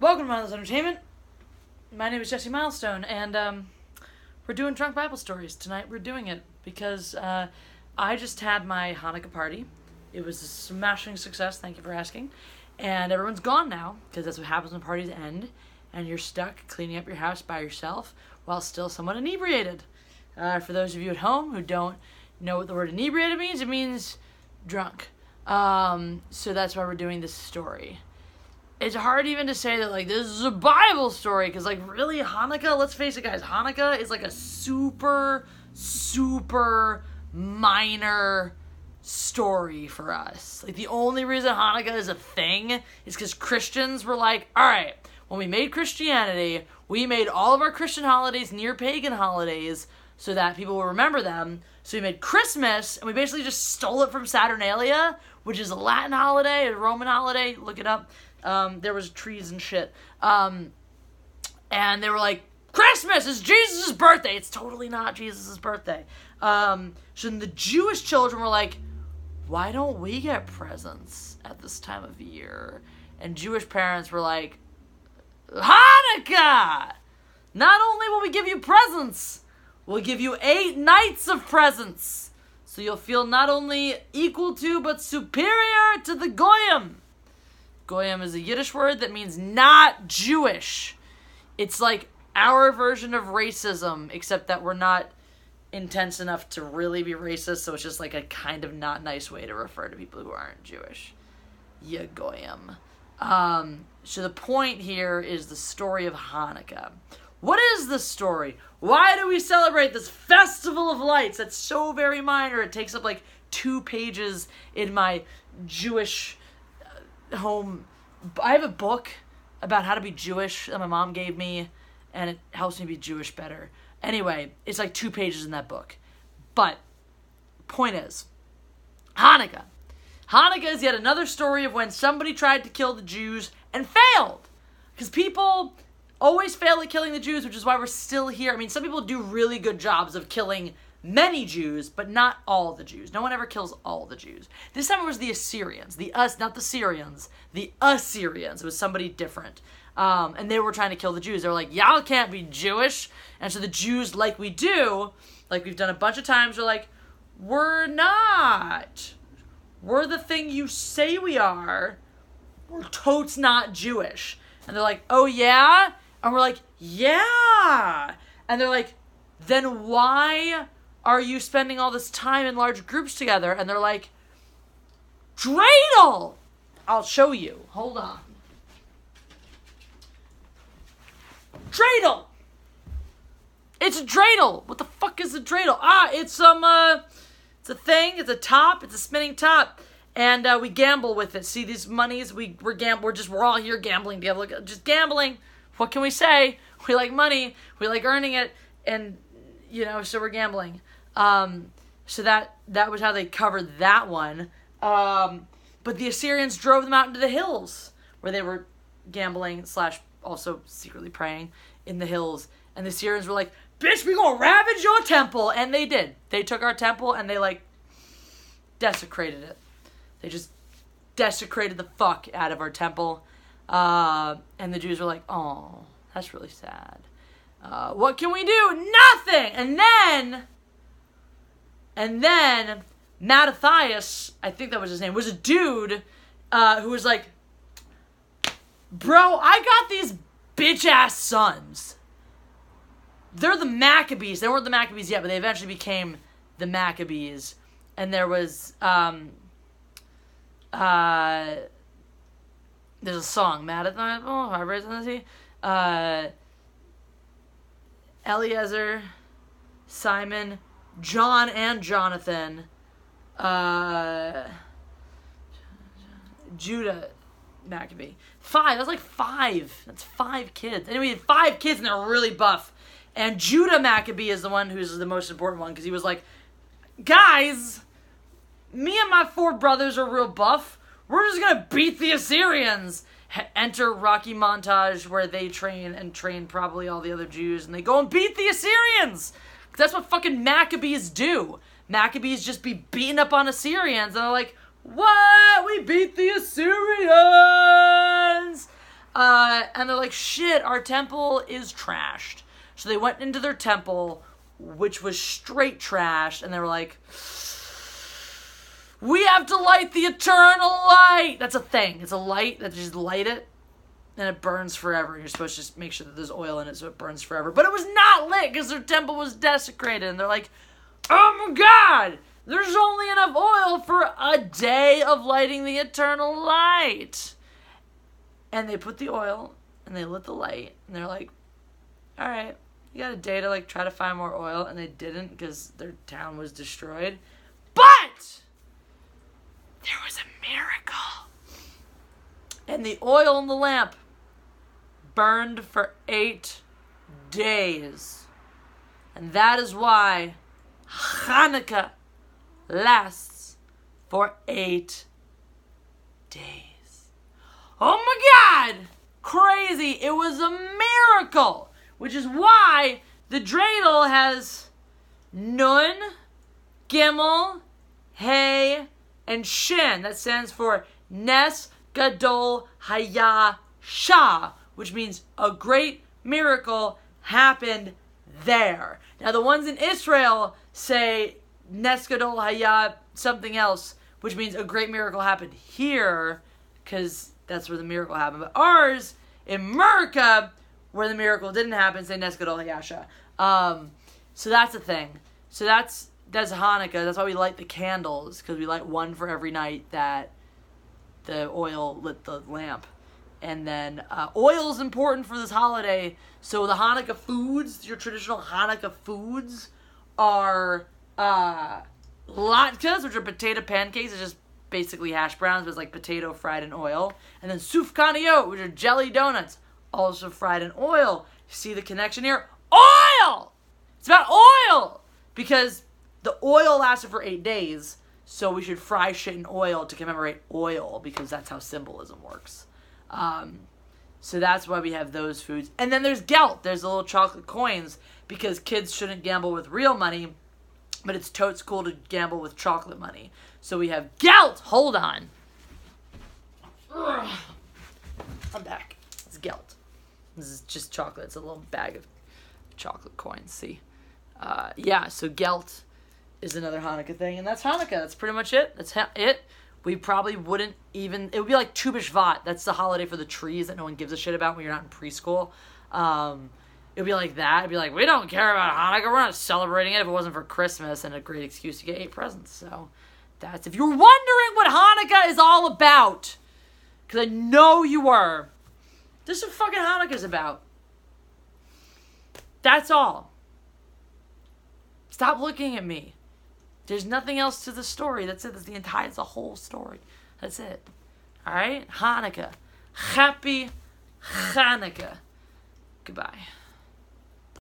Welcome to Mindless Entertainment. My name is Jesse Milestone, and we're doing Drunk Bible Stories. Tonight we're doing it because I just had my Hannukah party. It was a smashing success, thank you for asking. And everyone's gone now, because that's what happens when parties end, and you're stuck cleaning up your house by yourself while still somewhat inebriated. For those of you at home who don't know what the word inebriated means, it means drunk. So that's why we're doing this story. It's hard even to say that, this is a Bible story, because, really, Hannukah, let's face it, guys, Hannukah is, a super, super minor story for us. The only reason Hannukah is a thing is because Christians were alright, when we made Christianity, we made all of our Christian holidays near pagan holidays so that people will remember them. So we made Christmas, and we basically just stole it from Saturnalia, which is a Latin holiday, a Roman holiday, look it up. There was trees and shit. And they were like, Christmas is Jesus' birthday. It's totally not Jesus' birthday. So then the Jewish children were like, why don't we get presents at this time of year? And Jewish parents were like, Hannukah! Not only will we give you presents, we'll give you 8 nights of presents. So you'll feel not only equal to, but superior to the Goyim. Goyim is a Yiddish word that means not Jewish. It's like our version of racism, except that we're not intense enough to really be racist, so it's just a kind of not nice way to refer to people who aren't Jewish. Ya Goyim. So the point here is the story of Hannukah. What is the story? Why do we celebrate this festival of lights that's so very minor? It takes up 2 pages in my Jewish home. I have a book about how to be Jewish that my mom gave me, and it helps me be Jewish better. Anyway, it's 2 pages in that book. But, point is, Hannukah. Hannukah is yet another story of when somebody tried to kill the Jews and failed. Because people always fail at killing the Jews, which is why we're still here. I mean, some people do really good jobs of killing many Jews, but not all the Jews. No one ever kills all the Jews. This time it was the Assyrians. Not the Syrians. The Assyrians. It was somebody different. And they were trying to kill the Jews. They were like, y'all can't be Jewish. And so the Jews, like we do, like we've done a bunch of times, are like, we're not. We're the thing you say we are. We're totes not Jewish. And they're like, oh yeah? And we're like, yeah. And they're like, then why are you spending all this time in large groups together? And they're like, dreidel! I'll show you. Hold on. Dreidel! It's a dreidel! What the fuck is a dreidel? It's it's a thing, it's a top, it's a spinning top. And we gamble with it. See these monies? We're all here gambling together. Look, just gambling. What can we say? We like money. We like earning it. And so we're gambling. So that was how they covered that one. But the Assyrians drove them out into the hills where they were gambling / also secretly praying in the hills. And the Assyrians were like, bitch, we gonna ravage your temple. And they did. They took our temple and they desecrated it. They just desecrated the fuck out of our temple. And the Jews were like, oh, that's really sad. What can we do? Nothing! And then Mattathias, I think that was his name, was a dude who was like, bro, I got these bitch-ass sons. They're the Maccabees. They weren't the Maccabees yet, but they eventually became the Maccabees. And there was, there's a song, Mattathias, Eliezer, Simon, John and Jonathan, Judah Maccabee. 5. That's 5. That's 5 kids. Anyway, he had 5 kids and they're really buff. And Judah Maccabee is the one who's the most important one because he was like, guys, me and my 4 brothers are real buff. We're just gonna beat the Assyrians. Enter Rocky montage where they train probably all the other Jews, and they go and beat the Assyrians. That's what fucking Maccabees do. Maccabees just be beating up on Assyrians, and they're like, what? We beat the Assyrians! And they're like, shit, our temple is trashed. So they went into their temple, which was straight trash, and they were like, we have to light the eternal light. That's a thing. It's a light that just light it, and it burns forever. You're supposed to just make sure that there's oil in it so it burns forever. But it was not lit because their temple was desecrated. And they're like, oh my God, there's only enough oil for a day of lighting the eternal light. And they put the oil, and they lit the light, and they're like, all right, you got a day to like try to find more oil. And they didn't because their town was destroyed. But there was a miracle. And the oil in the lamp burned for 8 days. And that is why Hannukah lasts for 8 days. Oh my God! Crazy. It was a miracle. Which is why the dreidel has Nun, Gimel, Hey, and Shin. That stands for Nes Gadol Haya Shah, which means a great miracle happened there. Now the ones in Israel say Nes Gadol Haya something else, which means a great miracle happened here, because that's where the miracle happened. But ours, in America, where the miracle didn't happen, say Nes Gadol Haya Shah. So that's the thing. So that's Hanukkah. That's why we light the candles, because we light one for every night that the oil lit the lamp. And then oil is important for this holiday. So the Hanukkah foods, your traditional Hanukkah foods, are latkes, which are potato pancakes. It's just basically hash browns, but it's like potato fried in oil. And then sufganiyot, which are jelly donuts, also fried in oil. See the connection here? Oil! It's about oil! Because the oil lasted for 8 days, so we should fry shit in oil to commemorate oil, because that's how symbolism works. So that's why we have those foods. And then there's gelt. There's the little chocolate coins, because kids shouldn't gamble with real money, but it's totes cool to gamble with chocolate money. So we have gelt. Hold on. Ugh. I'm back. It's gelt. This is just chocolate. It's a little bag of chocolate coins. See? Yeah, so gelt is another Hanukkah thing, and that's Hanukkah. That's pretty much it. That's it. We probably wouldn't even... It would be like Tu B'Shvat. That's the holiday for the trees that no one gives a shit about when you're not in preschool. It would be like that. It'd be like, we don't care about Hanukkah. We're not celebrating it if it wasn't for Christmas, and a great excuse to get 8 presents. So that's... If you're wondering what Hanukkah is all about, because I know you were, this is what fucking Hanukkah's about. That's all. Stop looking at me. There's nothing else to the story. That's it. That's the entire, it's a whole story. That's it. All right? Hanukkah. Happy Hanukkah. Goodbye.